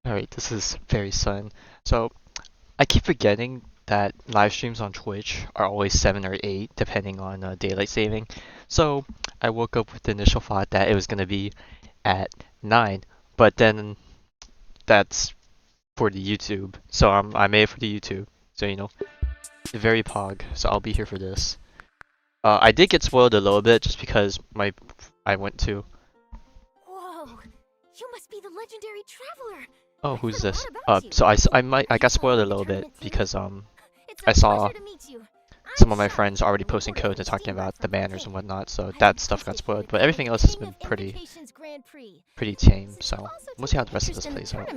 Alright, this is very sudden. So, I keep forgetting that live streams on Twitch are always 7 or 8, depending on daylight saving. So, I woke up with the initial thought that it was going to be at 9, but then that's for the YouTube. So, I made it for the YouTube. So, very pog. So, I'll be here for this. I did get spoiled a little bit just because I went to. Whoa, you must be the legendary traveler. Oh, I've who's heard a this? lot about you. So I got spoiled a little bit because I saw some of my friends already posting code and talking about the banners and whatnot, so that stuff got spoiled. But everything else has been pretty tame. So we'll see how the rest of this plays out.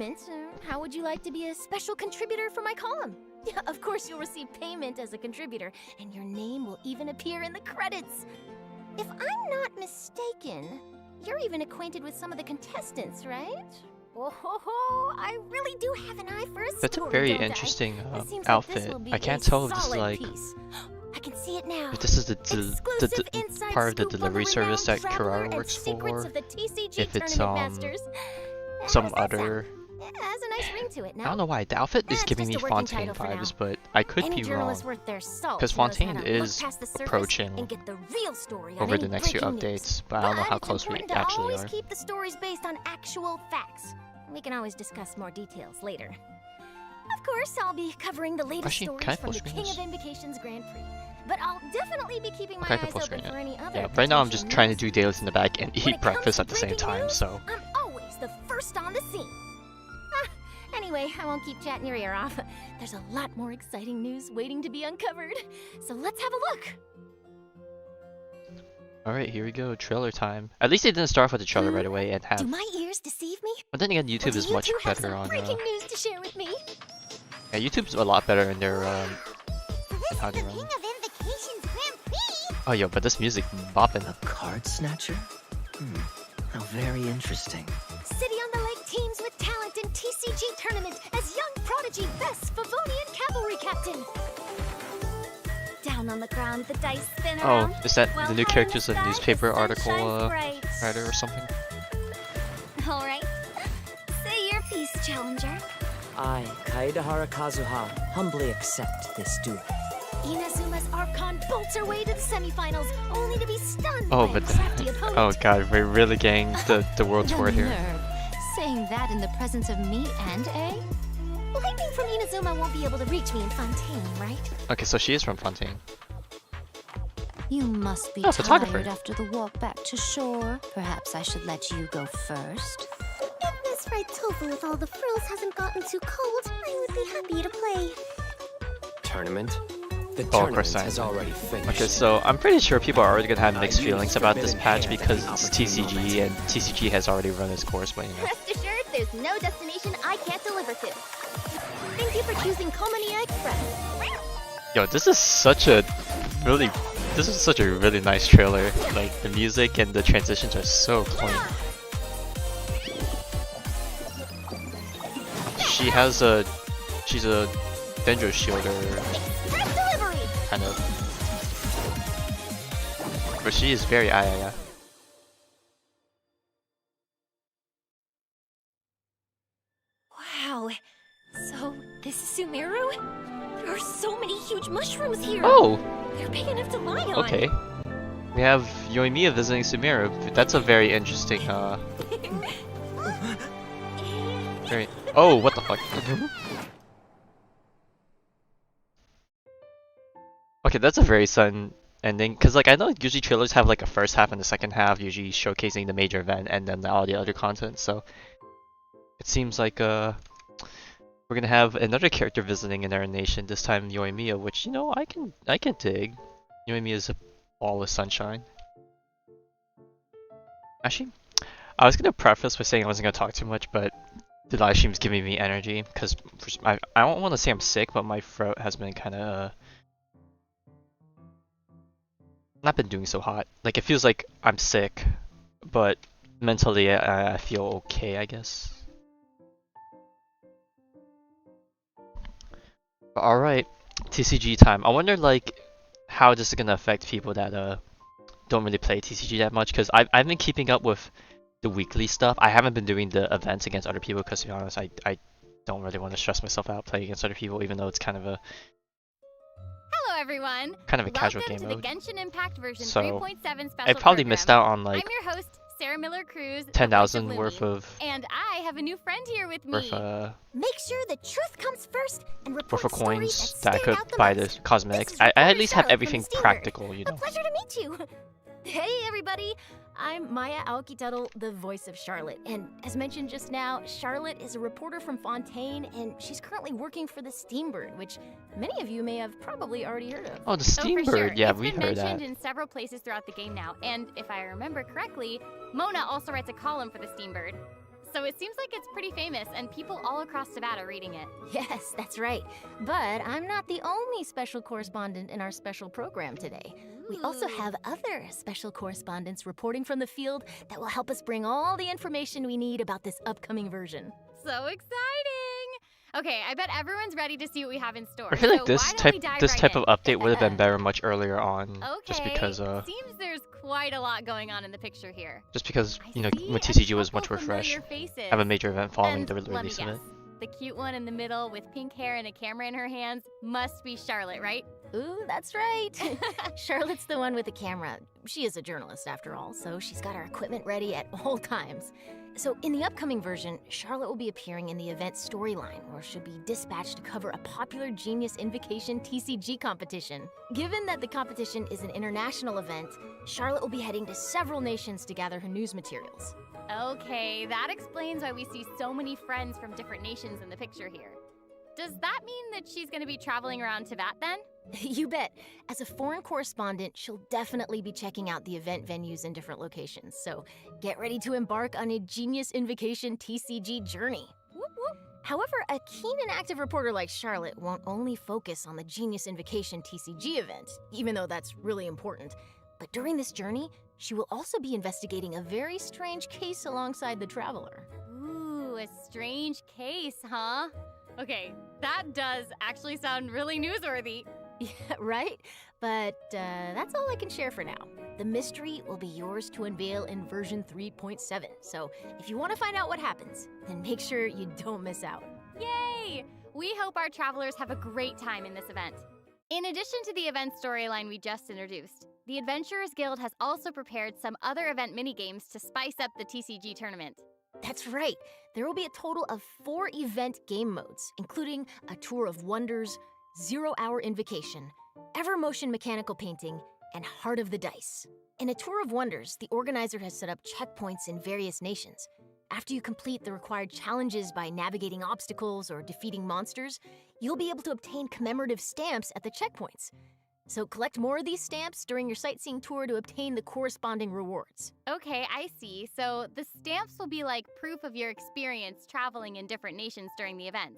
How would you like to be a special contributor for my column? Yeah, of course you'll receive payment as a contributor, and your name will even appear in the credits. If I'm not mistaken, you're even acquainted with some of the contestants, right? Oh ho ho! I really do have an eye for a story, That's a very don't interesting Like outfit. I can't tell if this is like I can see it now. if this is the Inside part of the scoop on delivery service that traveler Kurara and works secrets for, of the TCG if it's tournament masters. some How does that other. sound? It has a nice ring to it now. I don't know why the outfit is It's giving me just a working Fontaine title for vibes, now. but I could Any be wrong. journalist worth their salt 'Cause knows how Fontaine to is look past the surface approaching and get the real story on over the any next few breaking updates, news. but I don't know how it's close we important to actually always are. keep the stories based on actual facts. We can always discuss more details later. Of course, I'll be covering the latest Actually, stories can I from the full screen King this? of Invocations Grand Prix. But I'll definitely be keeping my Okay, I can eyes full open screen for it. any other Yeah, right now I'm just potential trying to news. do dailies in the back and When eat it comes breakfast to at the same breaking time, news, so. I'm always the first on the scene. Anyway, I won't keep chatting your ear off. There's a lot more exciting news waiting to be uncovered. So let's have a look. Alright, here we go, trailer time. At least they didn't start off with the trailer right away and Do have. my ears deceive me? But then again, Or YouTube do is you much two have better some on. breaking news to share with me? Yeah, YouTube's a lot better in their in how they run. of Invocations Grand Prix. Oh, yo, but this music bopping. Card snatcher? How very interesting. City on the Lake teams with talent in TCG tournament as young prodigy best Favonian cavalry captain. Down on the ground, the dice spin Oh, around. is that While the new high in character's a sky, the newspaper sun article shines bright. writer or something? All right. Say your piece, challenger. I, Kaedahara Kazuha, humbly accept this duel. Inazuma's Archon bolts her way to the semifinals, only to be stunned Oh, by but a crafty opponent. oh god, we're really getting the world tour here. nerve. Saying that in the presence of me and A? Lightning from Inazuma won't be able to reach me in Fontaine, right? Okay, so she is from Fontaine. You must be Oh, photographer. tired after the walk back to shore. Perhaps I should let you go first. If this fried tofu with all the frills hasn't gotten too cold, I would be happy to play. Tournament? The Oh, of tournament course I has am. already finished. Okay, so I'm pretty sure people are already gonna have mixed feelings about this patch because it's TCG and TCG has already run its course, but Rest assured, there's no destination I can't deliver to. Thank you for choosing Komania Express. Yo, this is such a really nice trailer. Like the music and the transitions are so clean. She's a Dendro shielder Express delivery! kind of, but she is very yeah. Wow. So, this is Sumeru? There are so many huge mushrooms here. Oh, They're big enough to lie on. okay. We have Yoimiya visiting Sumeru. That's a very interesting very. Oh, what the fuck? Okay, that's a very sudden ending. Cause like I know usually trailers have like a first half and a second half, usually showcasing the major event and then all the other content. So it seems like we're gonna have another character visiting in our nation. This time Yoimiya, which I can dig. Yoimiya is a ball of sunshine. Actually, I was gonna preface by saying I wasn't gonna talk too much, but the live stream's giving me energy because I don't want to say I'm sick, but my throat has been kind of not been doing so hot. Like it feels like I'm sick, but mentally I feel okay, I guess. All right, TCG time. I wonder like how this is gonna affect people that don't really play TCG that much, because I've been keeping up with the weekly stuff. I haven't been doing the events against other people because, to be honest, I don't really want to stress myself out playing against other people, even though it's kind of a Hello, everyone. casual Welcome game to mode. the Genshin Impact version So 3.7 special I probably program. missed out on like I'm your host, Sarah Miller Cruz, the voice of 10,000 worth Lumi, of and I have a new friend here with me. Make sure the truth comes first and report worth of stories coins that that I stand could out the buy most. the cosmetics. This is I at reporter least have Charlotte from everything the Steamboat. practical, you A know. pleasure to meet you. Hey, everybody. I'm Maya Aokitaro, the voice of Charlotte. And as mentioned just now, Charlotte is a reporter from Fontaine, and she's currently working for the Steambird, which many of you may have probably already heard of. Oh, the Oh, for Steambird. sure. Yeah, It's we've been heard mentioned that. in several places throughout the game now, and if I remember correctly, Mona also writes a column for the Steambird. So it seems like it's pretty famous, and people all across Nevada reading it. Yes, that's right. But I'm not the only special correspondent in our special program today. We also have other special correspondents reporting from the field that will help us bring all the information we need about this upcoming version. So exciting! Okay, I bet everyone's ready to see what we have in store. I feel like so this why don't type we dive this right type in? of update would have been better much earlier on, Okay, just because seems there's quite a lot going on in the picture here. you know, I see when a TCG was much couple more fresh. familiar faces. I have a major event following And the let me release of guess, it. the cute one in the middle with pink hair and a camera in her hands must be Charlotte, right? Ooh, that's right. Charlotte's the one with the camera. She is a journalist after all, so she's got her equipment ready at all times. So in the upcoming version, Charlotte will be appearing in the event storyline, where she'll be dispatched to cover a popular Genius Invocation TCG competition. Given that the competition is an international event, Charlotte will be heading to several nations to gather her news materials. Okay, that explains why we see so many friends from different nations in the picture here. Does that mean that she's going to be traveling around Teyvat then? You bet. As a foreign correspondent, she'll definitely be checking out the event venues in different locations, so get ready to embark on a Genius Invocation TCG journey. Whoop whoop. However, a keen and active reporter like Charlotte won't only focus on the Genius Invocation TCG event, even though that's really important, but during this journey, she will also be investigating a very strange case alongside the Traveler. Ooh, a strange case, huh? Okay, that does actually sound really newsworthy. Yeah, right? But that's all I can share for now. The mystery will be yours to unveil in version 3.7, so if you want to find out what happens, then make sure you don't miss out. Yay! We hope our travelers have a great time in this event. In addition to the event storyline we just introduced, the Adventurers Guild has also prepared some other event minigames to spice up the TCG tournament. That's right. There will be a total of 4 event game modes, including a Tour of Wonders, 0-Hour Invocation, Evermotion Mechanical Painting, and Heart of the Dice. In a Tour of Wonders, the organizer has set up checkpoints in various nations. After you complete the required challenges by navigating obstacles or defeating monsters, you'll be able to obtain commemorative stamps at the checkpoints. So collect more of these stamps during your sightseeing tour to obtain the corresponding rewards. Okay, I see. So the stamps will be like proof of your experience traveling in different nations during the event.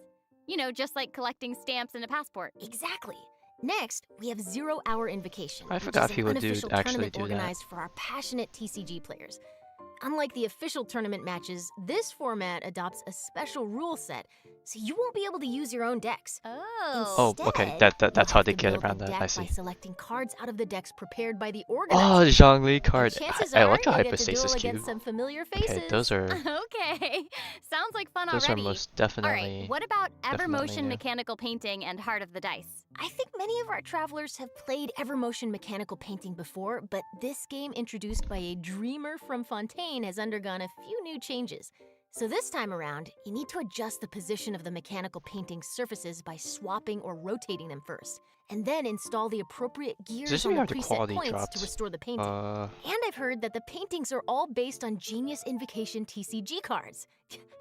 You know, just like collecting stamps and a passport. Exactly. Next, we have 0-Hour Invocation, I which forgot is if he an would unofficial actually tournament do that. organized for our passionate TCG players. Unlike the official tournament matches, this format adopts a special rule set, so you won't be able to use your own decks. Oh. Oh, okay, Instead, that's you'll how have they to get build around the that, deck I see. by selecting cards out of the decks prepared by the Oh, organizer. the Zhongli card. Chances I are like the you'll get to hypostasis duel cube. against some familiar faces. Okay, those are Okay, sounds like fun those are already. most All definitely. right, what about definitely Evermotion new. Mechanical Painting and Heart of the Dice? I think many of our travelers have played Evermotion Mechanical Painting before, but this game introduced by a dreamer from Fontaine has undergone a few new changes. So this time around, you need to adjust the position of the mechanical painting surfaces by swapping or rotating them first, and then install the appropriate gears this on mean the how the preset quality points dropped? to restore the painting. Uh, And I've heard that the paintings are all based on Genius Invocation TCG cards.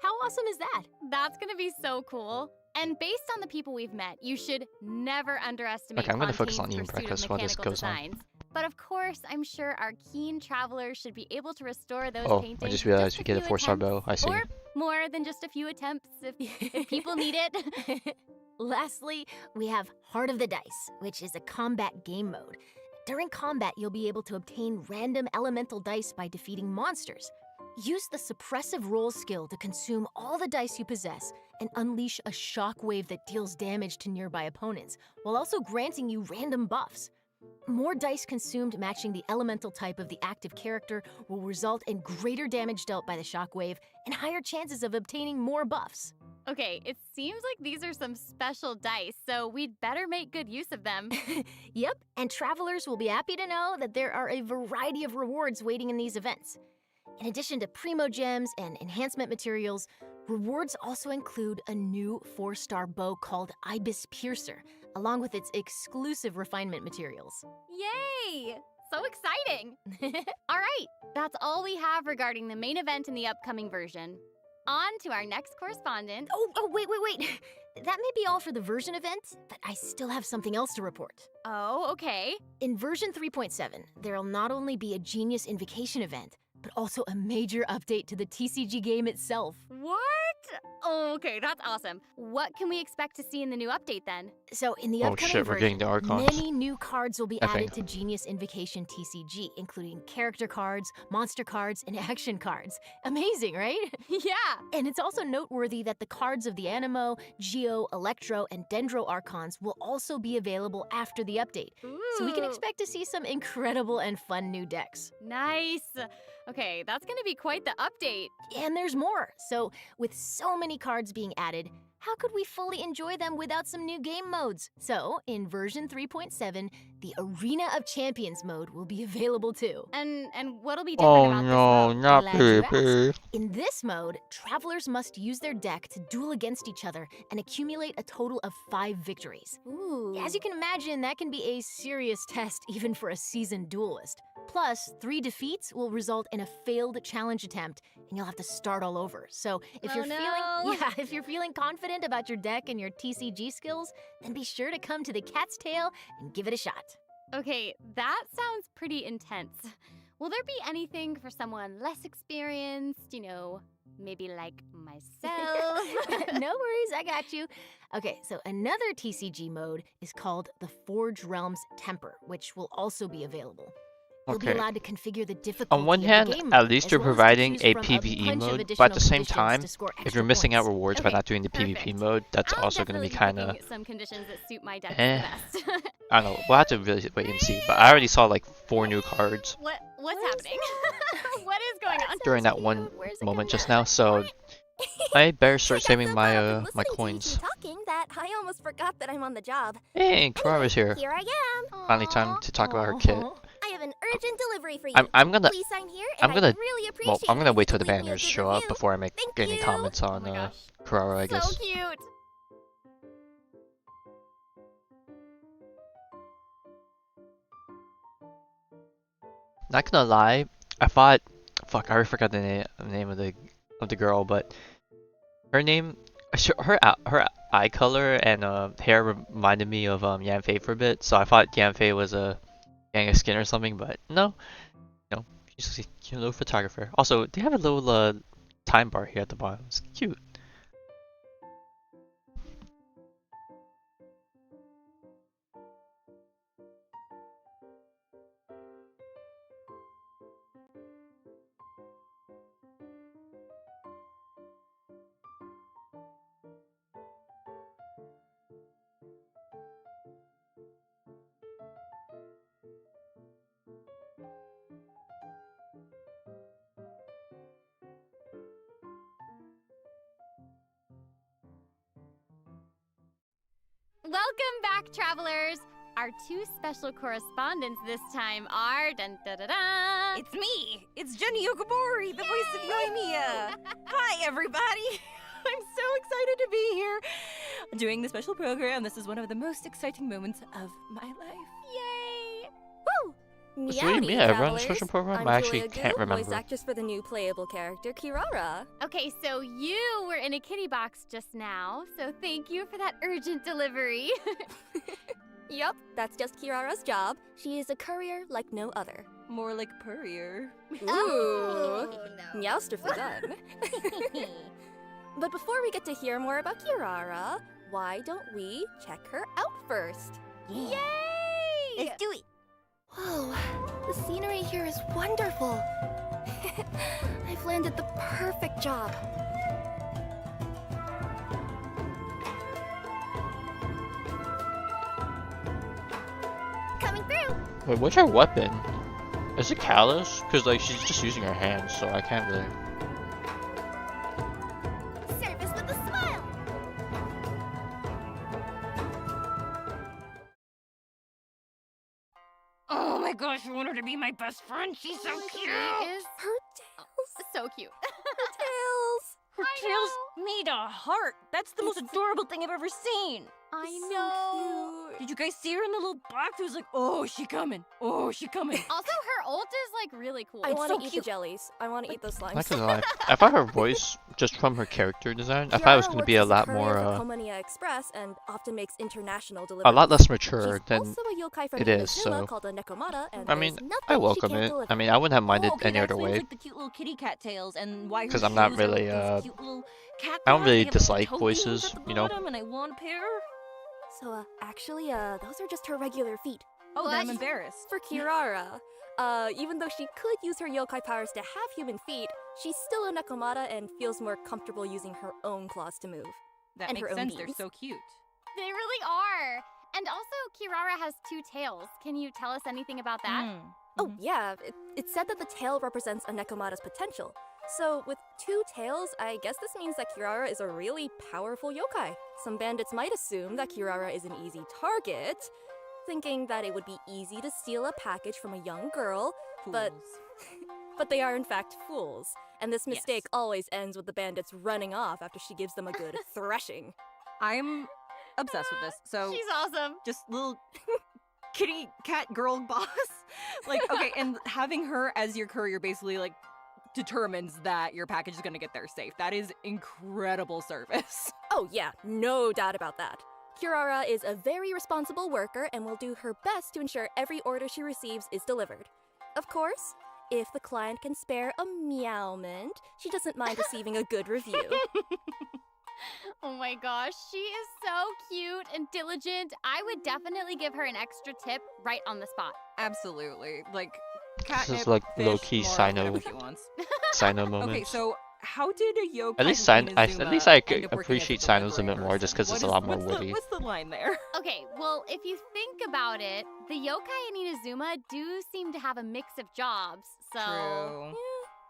How awesome is that? That's gonna be so cool. And based on the people we've met, you should never underestimate Okay, I'm gonna focus on Fontaine's eating pursuit of breakfast while this mechanical goes on. designs. But of course, I'm sure our keen travelers should be able to restore those oh, paintings. I just with realized a we get a few 4-star attempts, bow. I see. Or more than just a few attempts if people need it. Lastly, we have Heart of the Dice, which is a combat game mode. During combat, you'll be able to obtain random elemental dice by defeating monsters. Use the suppressive roll skill to consume all the dice you possess and unleash a shockwave that deals damage to nearby opponents, while also granting you random buffs. More dice consumed matching the elemental type of the active character will result in greater damage dealt by the shockwave and higher chances of obtaining more buffs. Okay, it seems like these are some special dice, so we'd better make good use of them. Yep, and travelers will be happy to know that there are a variety of rewards waiting in these events. In addition to primo gems and enhancement materials, rewards also include a new 4-star bow called Ibis Piercer, along with its exclusive refinement materials. Yay! So exciting! All right, that's all we have regarding the main event in the upcoming version. On to our next correspondent. Wait. That may be all for the version event, but I still have something else to report. Oh, okay. In version 3.7, there'll not only be a Genius Invocation event, but also a major update to the TCG game itself. What? Oh, okay, that's awesome. What can we expect to see in the new update then? So in the Oh upcoming shit, we're getting version, the Archons. many new cards will be I added think. to Genius Invocation TCG, including character cards, monster cards, and action cards. Amazing, right? Yeah. And it's also noteworthy that the cards of the Animo, Geo, Electro, and Dendro Archons will also be available after the update. So we can Ooh, expect to see some incredible and fun new decks. Nice. Okay, that's gonna be quite the update. And there's more. So with so many cards being added, how could we fully enjoy them without some new game modes? So in version 3.7, the Arena of Champions mode will be available too. And what'll be different Oh about no, this mode? not Glad you PP. In this mode, travelers must use their deck to duel against each other and accumulate a total of 5 victories. Ooh. As you can imagine, that can be a serious test even for a seasoned duelist. Plus, 3 defeats will result in a failed challenge attempt, and you'll have to start all over. So if Oh, you're no. if you're feeling confident about your deck and your TCG skills, then be sure to come to the Cat's Tail and give it a shot. Okay, that sounds pretty intense. Will there be anything for someone less experienced, maybe like myself? No worries, I got you. Okay, so another TCG mode is called the Forge Realms Temper, which will also be available. You'll be Okay. allowed to configure the difficulty On one of hand, the game at mode, least as you're well as to providing choose a from PvE bunch of mode, additional but at the same conditions time, to score if extra you're missing points. out rewards by Okay, not doing the PvP perfect. mode, that's I'll also going to be definitely kind of, picking some conditions that suit my deck eh. the best. I don't know. We'll have to really wait and see. But I already saw like 4 new cards What's happening? What is going on? during that one moment just now, so I better start saving my my coins. Talking that I almost forgot that I'm on the job. Hey, Kara's here. Here I am. Finally, time to talk about her kit. Aw. I have an urgent delivery for you. I'm gonna Please sign here, I'm and gonna- I'd really appreciate I'm gonna it wait if till you the leave me a banners good show up review. before I make Thank any you. comments Oh on my gosh. Karara, I guess. So cute. Not gonna lie, I thought, fuck, I already forgot the name of the girl, but her name, her eye color and hair reminded me of Yanfei for a bit, so I thought Yanfei was a gang of skin or something, but no, she's just a cute little photographer. Also, they have a little time bar here at the bottom. It's cute. Welcome back, travelers. Our 2 special correspondents this time are dun da da da. It's me! It's Jenny Okobori, the voice of Yoimiya! Hi, everybody! I'm so excited to be here doing the special program. This is one of the most exciting moments of my life. Yay! Woo! What do you mean? I run a special program? I'm I actually Julia can't Gu, remember. voice actress for the new playable character Kirara. Okay, so you were in a kitty box just now, so thank you for that urgent delivery. Yup, that's just Kirara's job. She is a courier like no other. More like Purrier. Ooh, no. Meowster for done. But before we get to hear more about Kirara, why don't we check her out first? Yay! Let's do it! Whoa, the scenery here is wonderful. I've landed the perfect job. Coming through! Wait, what's her weapon? Is it callus? Cause like she's just using her hands, so I can't really. Service with a smile. Oh my gosh, I want her to be my best friend. She's so cute. Is Her so cute. tails. Her tail's made a heart. That's the most adorable thing I've ever seen. I So know. cute. Did you guys see her in the little box? It was like, oh, she coming. Oh, she coming. Also, her ult is like really cool. I It's want so to eat cute. the jellies. I want to eat those Not slimes. gonna lie. I thought her voice, just from her character design, I thought it was gonna be a lot more, Komania Express and often makes international a deliveries. lot less mature She's than. also a yokai from it is, Inazuma so- called a Nekomata, and I mean, there's nothing I she welcome can't it. deliver. I mean, I wouldn't have minded Oh, okay, any that other explains, way. like the cute little kitty cat tails and why her 'Cause I'm not shoes are really, those cute little cat I don't claws. really They have, like, dislike toe voices, beams at the you know? bottom, and I want a pair. So, actually, those are just her regular feet. Oh, then I'm What? embarrassed. For Kirara, even though she could use her yokai powers to have human feet, she's still a Nekomata and feels more comfortable using her own claws to move. That and her makes own sense. They're beams. so cute. They really are. And also, Kirara has 2 tails. Can you tell us anything about that? Oh, yeah, it's said that the tail represents a Nekomata's potential. So, with 2 tails, I guess this means that Kirara is a really powerful yokai. Some bandits might assume that Kirara is an easy target, thinking that it would be easy to steal a package from a young girl, but but they are in fact fools. And this mistake Yes. always ends with the bandits running off after she gives them a good thrashing. I'm obsessed with this. So She's awesome. just little kitty cat girl boss. Like, okay, and having her as your courier basically like determines that your package is gonna get there safe. That is incredible service. Oh yeah, no doubt about that. Kirara is a very responsible worker and will do her best to ensure every order she receives is delivered. Of course, if the client can spare a meowment, she doesn't mind receiving a good review. Oh my gosh, she is so cute and diligent. I would definitely give her an extra tip right on the spot. Absolutely. Like This catnip, is like fish, low-key more, Sino, whatever she wants. Sino moments. Okay, so how did a yokai At least from at Inazuma least I end could up working as appreciate Sinos a delivery bit more, just person? 'cause it's What a lot more what's witty. what's the line there? Okay, well, if you think about it, the yokai in Inazuma do seem to have a mix of jobs, so... True.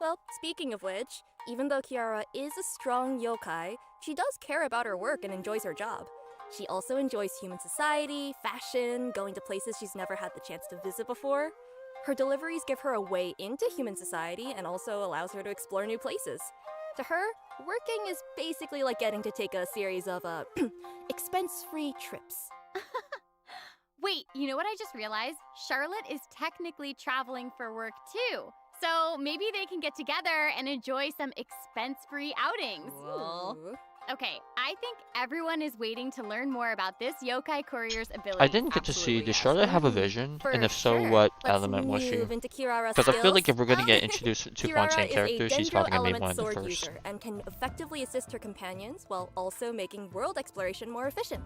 Well, speaking of which, even though Kiara is a strong yokai, she does care about her work and enjoys her job. She also enjoys human society, fashion, going to places she's never had the chance to visit before. Her deliveries give her a way into human society and also allows her to explore new places. To her, working is basically like getting to take a series of expense-free trips. Wait, you know what I just realized? Charlotte is technically traveling for work too. So maybe they can get together and enjoy some expense-free outings. Cool. Ooh. Okay, I think everyone is waiting to learn more about this yokai courier's ability. I didn't get to see. Absolutely, Did yes. Charlotte have a vision? For And if so, sure. what Let's element was she? move into Kirara's Because I feel like skills. if we're gonna get introduced to one Kirara same is character, a she's Dendro probably gonna be element one of the sword first. user and can effectively assist her companions while also making world exploration more efficient.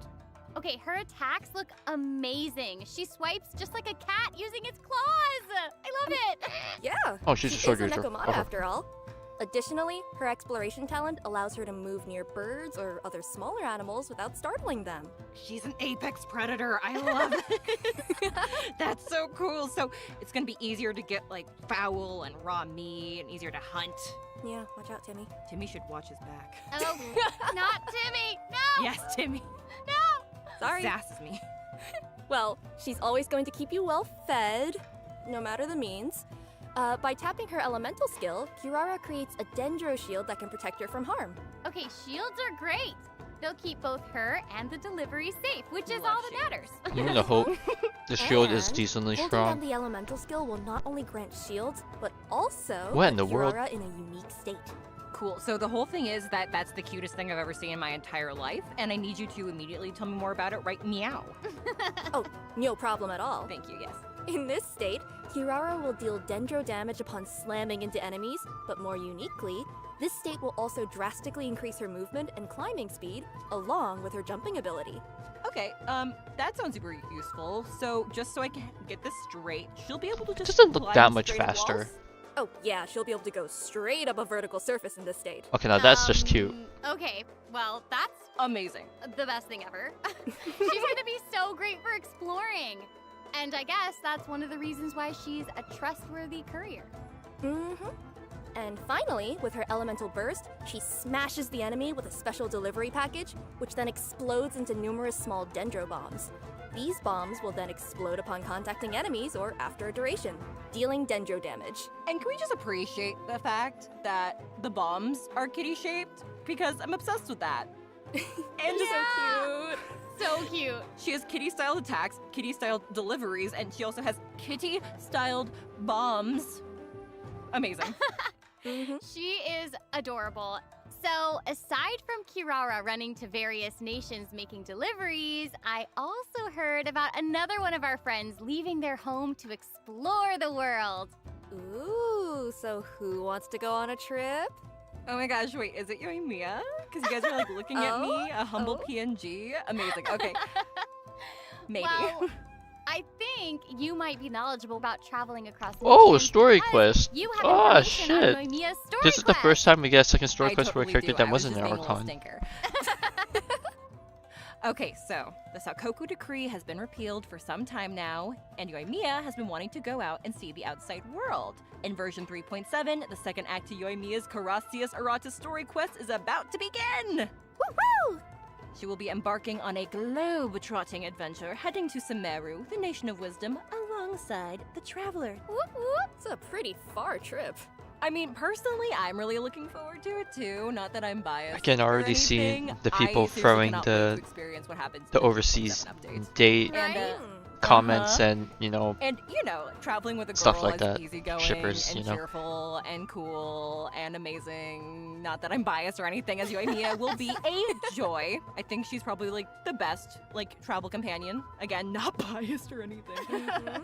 Okay, her attacks look amazing. She swipes just like a cat using its claws. I love it. Yeah. Oh, she's a sword she is a user. Nekomata Okay. after all. Additionally, her exploration talent allows her to move near birds or other smaller animals without startling them. She's an apex predator. I love it. That's so cool. So it's gonna be easier to get like fowl and raw meat and easier to hunt. Yeah, watch out, Timmy. Timmy should watch his back. Oh, not Timmy. No. Yes, Timmy. Sorry. Sasses me. Well, she's always going to keep you well fed, no matter the means. By tapping her elemental skill, Kirara creates a Dendro shield that can protect her from harm. Okay, shields are great. They'll keep both her and the delivery safe, which is Love all that shields. matters. I'm gonna hope the shield is And decently holding strong. down the elemental skill will not only grant shields, but also What in put the world? Kirara in a unique state. Cool. So the whole thing is that that's the cutest thing I've ever seen in my entire life, and I need you to immediately tell me more about it. Right? Meow. No problem at all. Thank you. Yes. In this state, Kirara will deal Dendro damage upon slamming into enemies, but more uniquely, this state will also drastically increase her movement and climbing speed, along with her jumping ability. Okay. That sounds super useful. So just so I can get this straight, she'll be able to just doesn't look climb that much straight up faster. walls? Oh yeah, she'll be able to go straight up a vertical surface in this state. Okay, now that's just cute. Okay, well, that's Amazing. the best thing ever. She's gonna be so great for exploring. And I guess that's one of the reasons why she's a trustworthy courier. Mm-hmm. And finally, with her elemental burst, she smashes the enemy with a special delivery package, which then explodes into numerous small dendro bombs. These bombs will then explode upon contacting enemies or after a duration, dealing dendro damage. And can we just appreciate the fact that the bombs are kitty-shaped? Because I'm obsessed with that. And Yeah. So cute. So cute. She has kitty-styled attacks, kitty-styled deliveries, and she also has kitty-styled bombs. Amazing. Mm-hmm. She is adorable. So, aside from Kirara running to various nations making deliveries, I also heard about another one of our friends leaving their home to explore the world. Ooh, so who wants to go on a trip? Oh my gosh, wait, is it Yoimiya? Because you guys are like looking at me, a humble PNG. Amazing, okay. Maybe. Well, I think you might be knowledgeable about traveling across Oh, nations story because quest. You have Oh, information on shit. Yoimiya's story This is the quest. first time we get a second story I quest for a totally character do. that I was wasn't just an being a little Archon. stinker. Okay, so the Sakoku Decree has been repealed for some time now, and Yoimiya has been wanting to go out and see the outside world. In version 3.7, the second act to Yoimiya's Carassius Aratus story quest is about to begin! Woohoo! She will be embarking on a globe-trotting adventure, heading to Sumeru, the Nation of Wisdom, alongside the Traveler. Whoop, whoop. It's a pretty far trip. I mean, personally, I'm really looking forward to it too. Not that I'm biased. I can or already see anything. the I people seriously throwing cannot the- wait to experience what happens The in overseas 7 updates. date Right? Mm. comments Uh-huh. and, you know, And you know, traveling with a girl Stuff like is that. easygoing Shippers, and you know. cheerful and cool and amazing. Not that I'm biased or anything, as Yoimiya will be a joy. I think she's probably like the best like travel companion. Again, not biased or anything. Mhm.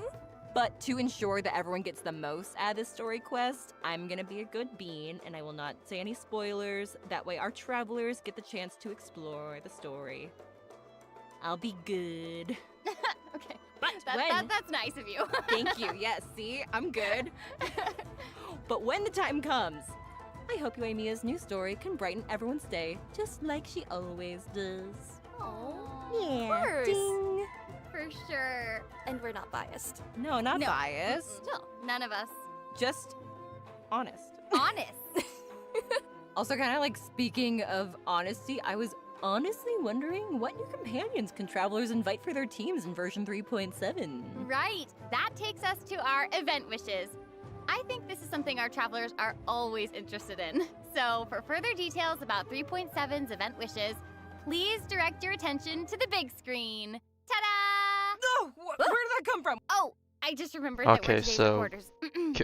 But to ensure that everyone gets the most out of this story quest, I'm gonna be a good bean and I will not say any spoilers. That way our travelers get the chance to explore the story. I'll be good. Okay. But That's nice of you. Thank you. Yes, see? I'm good. But when the time comes, I hope Yoimiya's new story can brighten everyone's day, just like she always does. Oh, Of course. Ding. for sure. And we're not biased. No, not No. biased. Still, none of us. Just honest. Honest. Also, kind of like speaking of honesty, I was honestly wondering what new companions can travelers invite for their teams in version 3.7? Right. That takes us to our event wishes. I think this is something our travelers are always interested in. So, for further details about 3.7's event wishes, please direct your attention to the big screen. Ta-da! No! Where did that come from? Oh, I just remembered Okay, that we're today's so- reporters.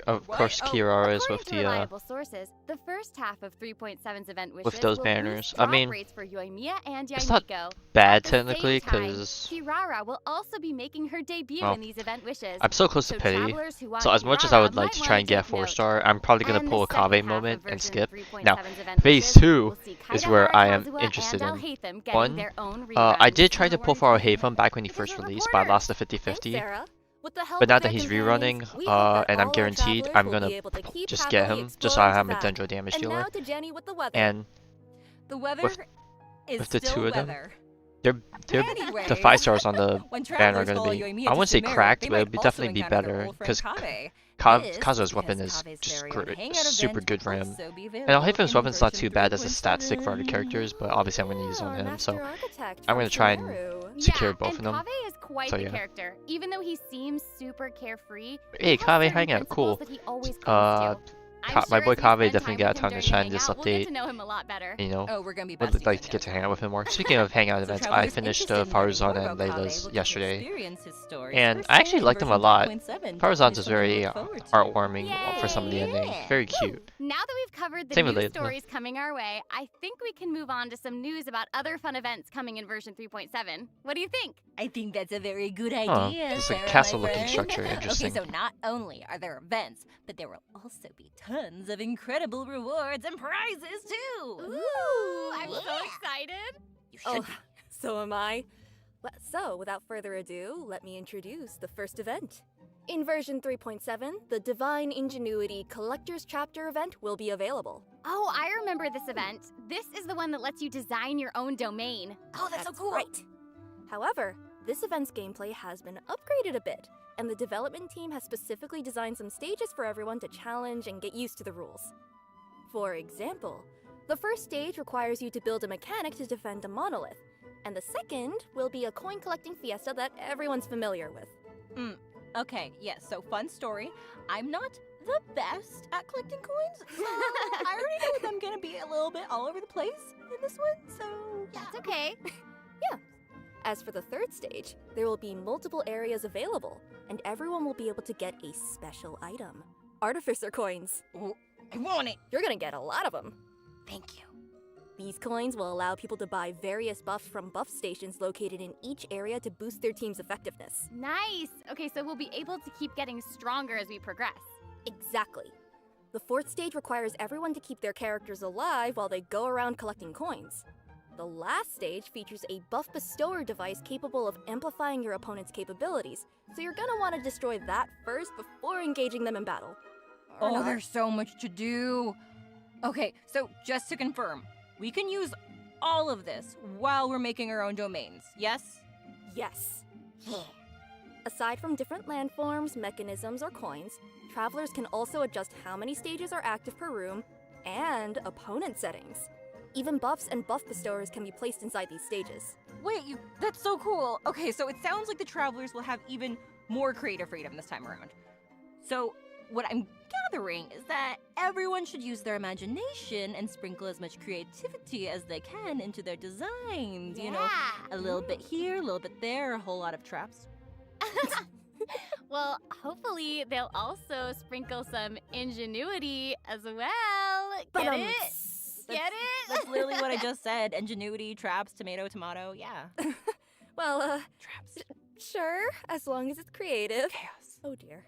Of What? course, Oh, Kirara is According with to the reliable sources, the first half of 3.7's event wishes those will banners. boost I drop mean, rates for Yoimiya and it's not Yaimiko. bad At the same technically, time, because Kirara will also be making her debut Well, in these event wishes. I'm so close to So pity. travelers who want So as much as I would Kirara like might to try and wanna get a take note. 4-star, I'm probably gonna And the pull a second Kave half moment of and version skip. 3.7's Now, event phase wishes 2 will see is Kaidahara, where I am Kazuha, interested and in. Alhaitham getting One, their own I reruns. did try to pull for Alhaitham back when he Because first we're released, but I lost the Thanks, 50-50. Sarah. With the help But now of that their he's companions, rerunning, we hope that and I'm all our guaranteed, travelers I'm will gonna be able to keep just get happily him, just so I exploring have my Savannah. Dendro damage And dealer. now to Jenny with the weather. And The weather With- is with the still two of them, weather. they're Anyway, the 5-stars on the when banner are travelers gonna follow be, Yoimiya I to wouldn't say Sumeru, cracked, they but it might would also definitely be encounter their better, old friend because Kave. This Kazuha's because weapon is Kave's just very own great, hangout super event good for will him. also be And available Alhaitham's in weapon's not version too bad as a stat stick for other 3.7. characters, but obviously I'm gonna use it on Our him, master so architect I'm from gonna try and Sumeru. secure Yeah, both and of them. Kave is quite So, the yeah. character. Even though he seems super carefree, Hey, he has Kave certain hangout, cool. principles that he always Uh, clings to. I'm my sure boy as we Kave spend definitely time got with a him ton to during shine the this hangout, We'll get update. to know him a lot better. You know, Oh, we're gonna be would besties like to in get to no hang time. out with him more. Speaking of hangout So events, I travelers finished interested in learning Farzan more and about Kave will Layla's get to yesterday. experience his stories And I actually firsthand liked in him a lot. version 3.7. Farzan's It's is something to very look forward to. heartwarming for some of the ending. Yeah. Very cute. Now that we've covered the Same with new Layla. stories coming our way, I think we can move on to some news about other fun events coming in version 3.7. What do you think? I think that's a very good Huh, idea. it's like Sarah, castle-looking my friend. structure, interesting. Okay, so not only are there events, but there will also be tons of incredible rewards and prizes too. Ooh, I'm so Yeah. excited. You should Oh, be. so am I. So, without further ado, let me introduce the first event. In version 3.7, the Divine Ingenuity Collector's Chapter event will be available. Oh, I remember this event. This is the one that lets you design your own domain. Oh, that's so cool. Right. However, This event's gameplay has been upgraded a bit, and the development team has specifically designed some stages for everyone to challenge and get used to the rules. For example, the first stage requires you to build a mechanic to defend a monolith, and the second will be a coin-collecting fiesta that everyone's familiar with. Okay, yes, so fun story. I'm not the best at collecting coins, so I already know that I'm gonna be a little bit all over the place in this one, so yeah. That's okay. As for the third stage, there will be multiple areas available, and everyone will be able to get a special item. Artificer coins. Ooh, I want it. You're gonna get a lot of them. Thank you. These coins will allow people to buy various buffs from buff stations located in each area to boost their team's effectiveness. Nice. Okay, so we'll be able to keep getting stronger as we progress. Exactly. The fourth stage requires everyone to keep their characters alive while they go around collecting coins. The last stage features a buff bestower device capable of amplifying your opponent's capabilities, so you're gonna want to destroy that first before engaging them in battle. Or Oh, not. there's so much to do. Okay, so just to confirm, we can use all of this while we're making our own domains, yes? Yes. Aside from different landforms, mechanisms, or coins, travelers can also adjust how many stages are active per room and opponent settings. Even buffs and buff bestowers can be placed inside these stages. Wait, that's so cool. Okay, so it sounds like the travelers will have even more creative freedom this time around. So, what I'm gathering is that everyone should use their imagination and sprinkle as much creativity as they can into their designs. You know, a little bit here, a little bit there, a whole lot of traps. Well, hopefully they'll also sprinkle some ingenuity as well. Get it? Get it? That's literally what I just said. Ingenuity, traps, tomato, tomato, yeah. Well, Traps. sure, as long as it's creative. Chaos. Oh dear.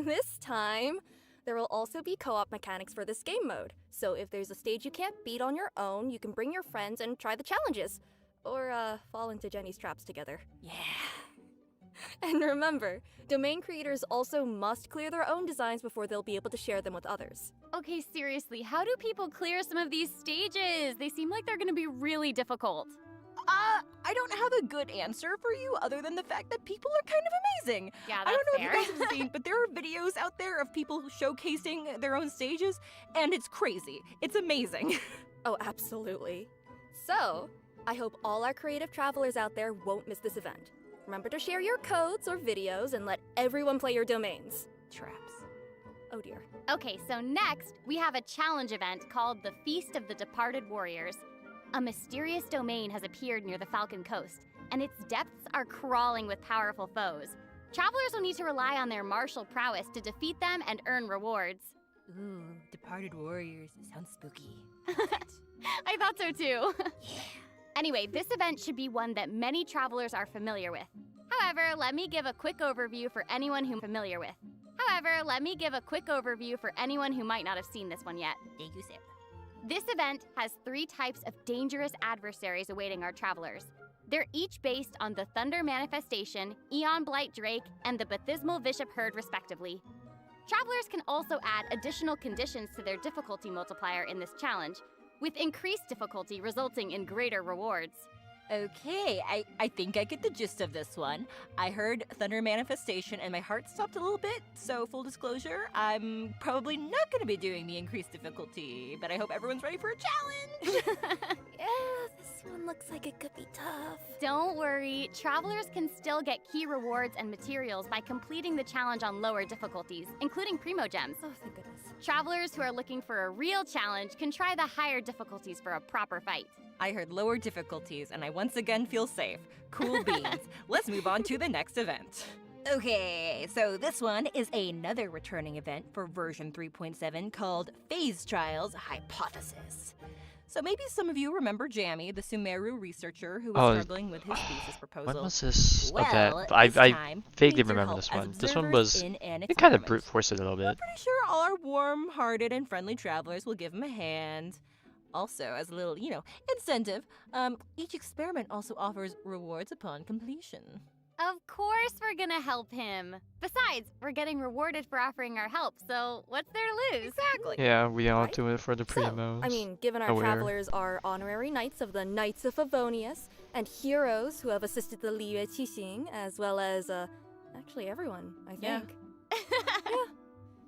This time, there will also be co-op mechanics for this game mode. So if there's a stage you can't beat on your own, you can bring your friends and try the challenges. Or, fall into Jenny's traps together. Yeah. And remember, domain creators also must clear their own designs before they'll be able to share them with others. Okay, seriously, how do people clear some of these stages? They seem like they're gonna be really difficult. I don't have a good answer for you other than the fact that people are kind of amazing. Yeah, I that's don't know fair. if you guys have seen, but there are videos out there of people showcasing their own stages, and it's crazy. It's amazing. Oh, absolutely. So, I hope all our creative travelers out there won't miss this event. Remember to share your codes or videos and let everyone play your domains. Traps. Oh dear. Okay, so next, we have a challenge event called the Feast of the Departed Warriors. A mysterious domain has appeared near the Falcon Coast, and its depths are crawling with powerful foes. Travelers will need to rely on their martial prowess to defeat them and earn rewards. Ooh, departed warriors. Sounds spooky. I thought so too. Anyway, this event should be one that many travelers are familiar with. However, let me give a quick overview for anyone who might not have seen this one yet. Yeah, you said. This event has 3 types of dangerous adversaries awaiting our travelers. They're each based on the Thunder Manifestation, Eon Blight Drake, and the Baptismal Bishop Herd, respectively. Travelers can also add additional conditions to their difficulty multiplier in this challenge, with increased difficulty resulting in greater rewards. Okay, I think I get the gist of this one. I heard Thunder Manifestation and my heart stopped a little bit, so full disclosure, I'm probably not going to be doing the increased difficulty, but I hope everyone's ready for a challenge! Yeah, this one looks like it could be tough. Don't worry, travelers can still get key rewards and materials by completing the challenge on lower difficulties, including Primo Gems. Oh, thank goodness. Travelers who are looking for a real challenge can try the higher difficulties for a proper fight. I heard lower difficulties, and I once again feel safe. Cool beans. Let's move on to the next event. Okay, so this one is another returning event for version 3.7 called Phase Trials Hypothesis. So maybe some of you remember Jammy, the Sumeru researcher who was struggling with his thesis proposal. When was this Well, event? this I time, vaguely we need your remember help this as one. This one observers was in an it kind of experiment. brute forced it a little I'm bit. pretty sure all our warm-hearted and friendly travelers will give him a hand. Also, as a little, incentive, each experiment also offers rewards upon completion. Of course we're gonna help him. Besides, we're getting rewarded for offering our help, so what's there to lose? Exactly. Yeah, we all Right? do it for the So, primos. I mean, given our Aware. travelers are honorary knights of the Knights of Favonius, and heroes who have assisted the Liyue Qixing, as well as, actually everyone, I Yeah. think. Yeah.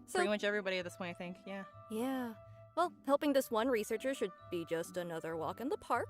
So, Pretty much everybody at this point, I think. Yeah. yeah. Well, helping this one researcher should be just another walk in the park.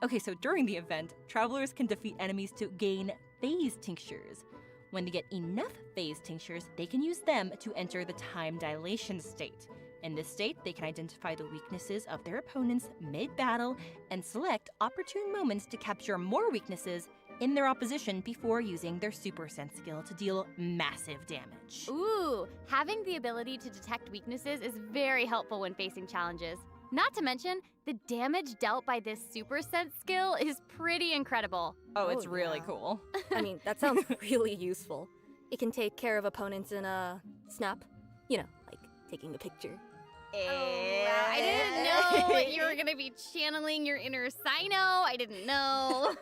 Okay, so during the event, travelers can defeat enemies to gain phase tinctures. When they get enough phase tinctures, they can use them to enter the time dilation state. In this state, they can identify the weaknesses of their opponents mid-battle and select opportune moments to capture more weaknesses in their opposition before using their Super Sense skill to deal massive damage. Ooh, having the ability to detect weaknesses is very helpful when facing challenges. Not to mention, the damage dealt by this Super Sense skill is pretty incredible. Oh, it's Oh, really yeah. cool. I mean, that sounds really useful. It can take care of opponents in a snap. You know, like taking a picture. I didn't know you were gonna be channeling your inner Sino. I didn't know.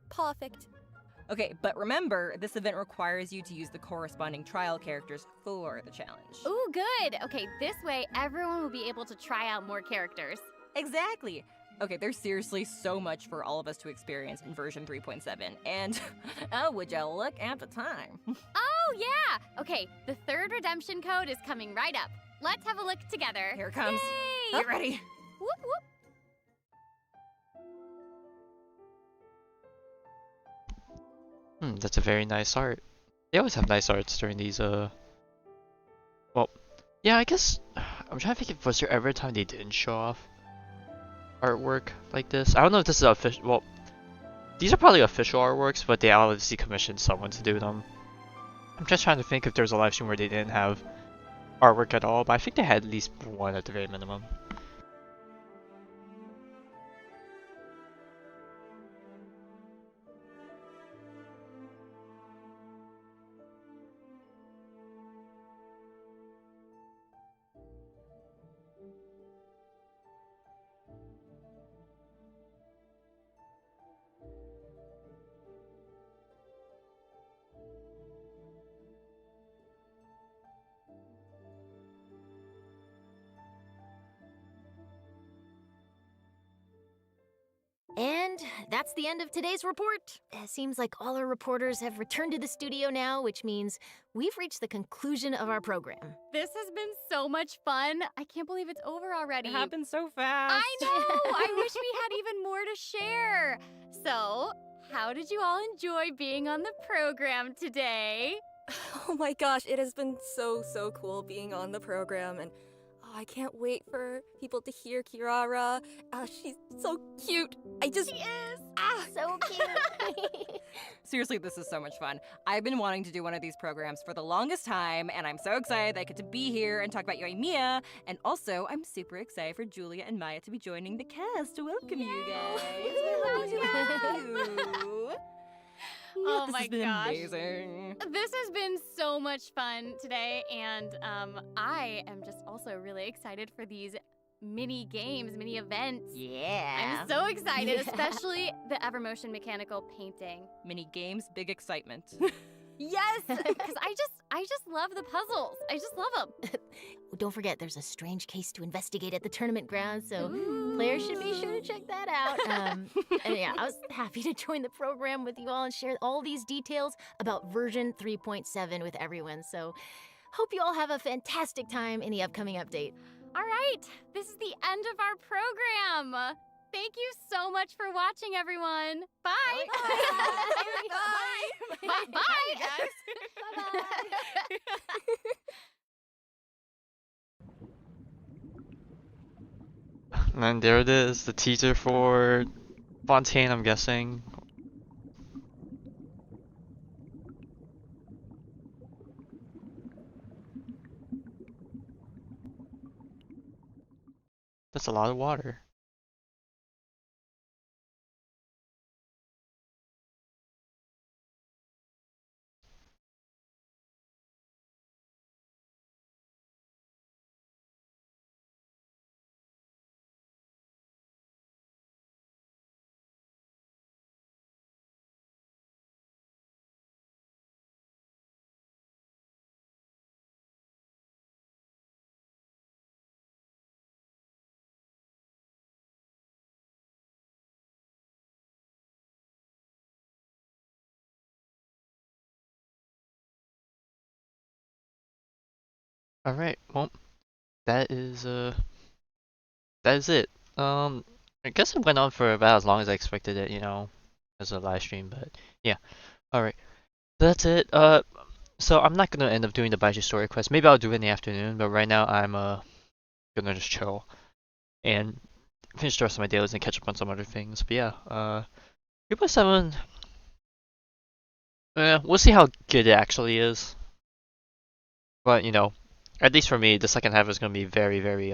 Perfect. Okay, but remember, this event requires you to use the corresponding trial characters for the challenge. Ooh, good. Okay, this way everyone will be able to try out more characters. Exactly. Okay, there's seriously so much for all of us to experience in version 3.7, and oh, would you look at the time? Oh, yeah. Okay, the third redemption code is coming right up. Let's have a look together. Here it comes. Yay! Get ready. Whoop, whoop. That's a very nice art. They always have nice arts during these, well, yeah, I guess, I'm trying to think if was there ever a time they didn't show off artwork like this? I don't know if this is official, well, these are probably official artworks, but they obviously commissioned someone to do them. I'm just trying to think if there's a live stream where they didn't have artwork at all, but I think they had at least one at the very minimum. And that's the end of today's report. It seems like all our reporters have returned to the studio now, which means we've reached the conclusion of our program. This has been so much fun. I can't believe it's over already. It happened so fast. I know. I wish we had even more to share. So, how did you all enjoy being on the program today? Oh my gosh, it has been so cool being on the program, and I can't wait for people to hear Kirara. She's so cute. She is. So cute. Seriously, this is so much fun. I've been wanting to do one of these programs for the longest time, and I'm so excited that I get to be here and talk about Yoimiya. And also, I'm super excited for Julia and Maya to be joining the cast to welcome you guys. We're happy to have you. Oh This my has been gosh. amazing. This has been so much fun today, and I am just also really excited for these mini games, mini events. Yeah. I'm so excited, especially the Evermotion mechanical painting. Mini games, big excitement. Yes, because I just love the puzzles. I just love them. Don't forget, there's a strange case to investigate at the tournament grounds, so players should be sure to check that out. And yeah, I was happy to join the program with you all and share all these details about version 3.7 with everyone. So hope you all have a fantastic time in the upcoming update. All right, this is the end of our program. Thank you so much for watching, everyone. Bye. Bye. Bye. Bye, guys. And there it is, the teaser for Fontaine, I'm guessing. That's a lot of water. Alright, well, that is it. I guess it went on for about as long as I expected it, as a live stream, but yeah. Alright. That's it. So I'm not gonna end up doing the Baiji story quest. Maybe I'll do it in the afternoon, but right now I'm gonna just chill and finish the rest of my dailies and catch up on some other things. But yeah, 3.7, we'll see how good it actually is. But at least for me, the second half is gonna be very, very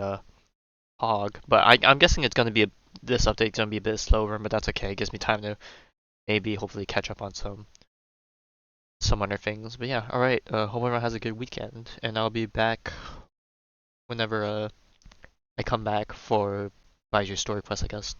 hog. But I'm guessing it's gonna be this update's gonna be a bit slower, but that's okay. It gives me time to maybe hopefully catch up on some other things. But yeah, alright, hope everyone has a good weekend, and I'll be back whenever I come back for Baiju's story quest, I guess.